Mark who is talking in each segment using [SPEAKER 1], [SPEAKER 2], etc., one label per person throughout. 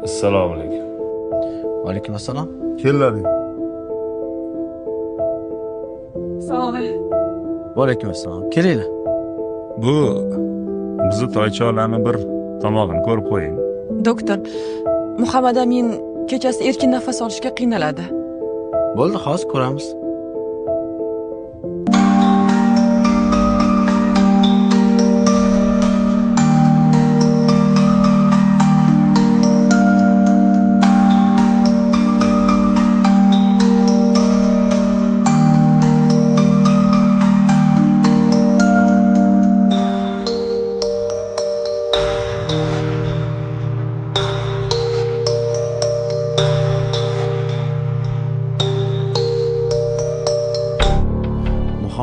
[SPEAKER 1] Assalomu alaykum.
[SPEAKER 2] Va alaykum assalom.
[SPEAKER 1] Kellaring.
[SPEAKER 3] Assalomu alaykum.
[SPEAKER 2] Va alaykum assalom. Kelinglar.
[SPEAKER 1] Bu bizni toychoqlarni bir tomog'ini ko'rib qo'ying.
[SPEAKER 3] Doktor, Muhammad Amin kechasi erkin nafas olishga qiynaladi.
[SPEAKER 2] Bo'ldi, hozir ko'ramiz.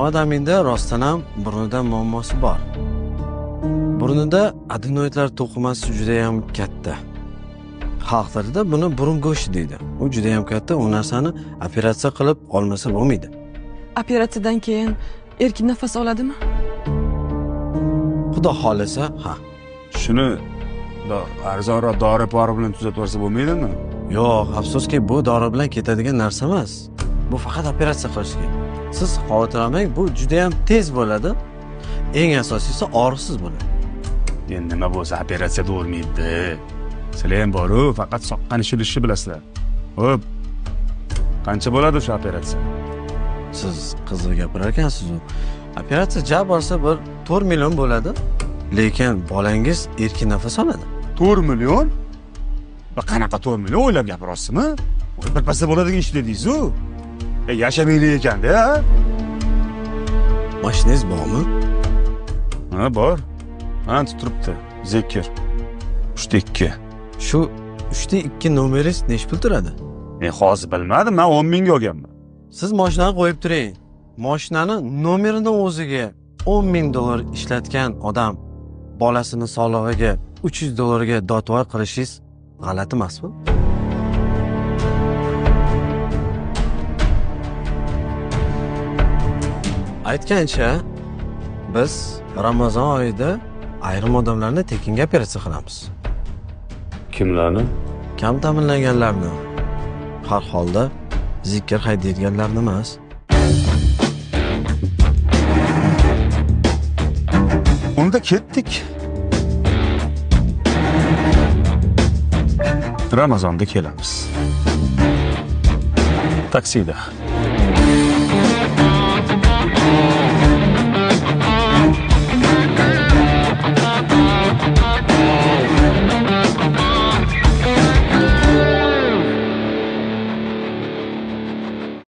[SPEAKER 2] Muhammad Aminda rostdan ham burnida muammosi bor. Burnida adenoidlar to'qimasi juda ham katta. Xalq tilida buni burun go'shti deydi. U juda ham katta, u narsani operatsiya qilib olmasa bo'lmaydi.
[SPEAKER 3] Operatsiyadan keyin erkin nafas oladimi?
[SPEAKER 2] Xudo xolisa, ha.
[SPEAKER 1] Shuni arzonroq dori-pori bilan tuzatib olsa bo'lmaydimi?
[SPEAKER 2] Yo'q, afsuski bu dori bilan ketadigan narsa emas. Bu faqat operatsiya qilishga. Siz xavotirlanmang, bu juda ham tez bo'ladi. Eng asosiysi og'riqsiz bo'ladi.
[SPEAKER 1] Endi nima bo'lsa operatsiyada bo'lmaydi. Sizlar ham boru, faqat soqqani ishilishni bilasizlar. Xo'p. Qancha bo'ladi shu operatsiya?
[SPEAKER 2] Siz qizil gapirar ekansiz u. Operatsiya jab olsa bir 4 million bo'ladi. Lekin bolangiz erkin nafas oladi.
[SPEAKER 1] 4 million? Va qanaqa 4 million o'ylab gapiryapsizmi? Birpasda bo'ladigan ish dedingiz-ku. Yashamaylik ekanda, ha?
[SPEAKER 2] Mashinangiz bormi?
[SPEAKER 1] Ha, bor. Mana turibdi. Zekir. 3.2.
[SPEAKER 2] Shu 3.2 nomeringiz nech pul turadi?
[SPEAKER 1] Men hozir bilmadim, men 10 mingga olganman.
[SPEAKER 2] Siz mashinani qo'yib turing. Mashinani nomerining o'ziga 10 ming dollar ishlatgan odam bolasini sog'lig'iga 300 dollarga dotvoy qilishingiz g'alati emasmi? Aytgancha, biz Ramazon oyida ayrim odamlarni tekinga operatsiya qilamiz.
[SPEAKER 1] Kimlarni?
[SPEAKER 2] Kam ta'minlanganlarni. Har holda zikr haydaydiganlarni emas.
[SPEAKER 1] Unda ketdik. Ramazonda kelamiz. Taksida.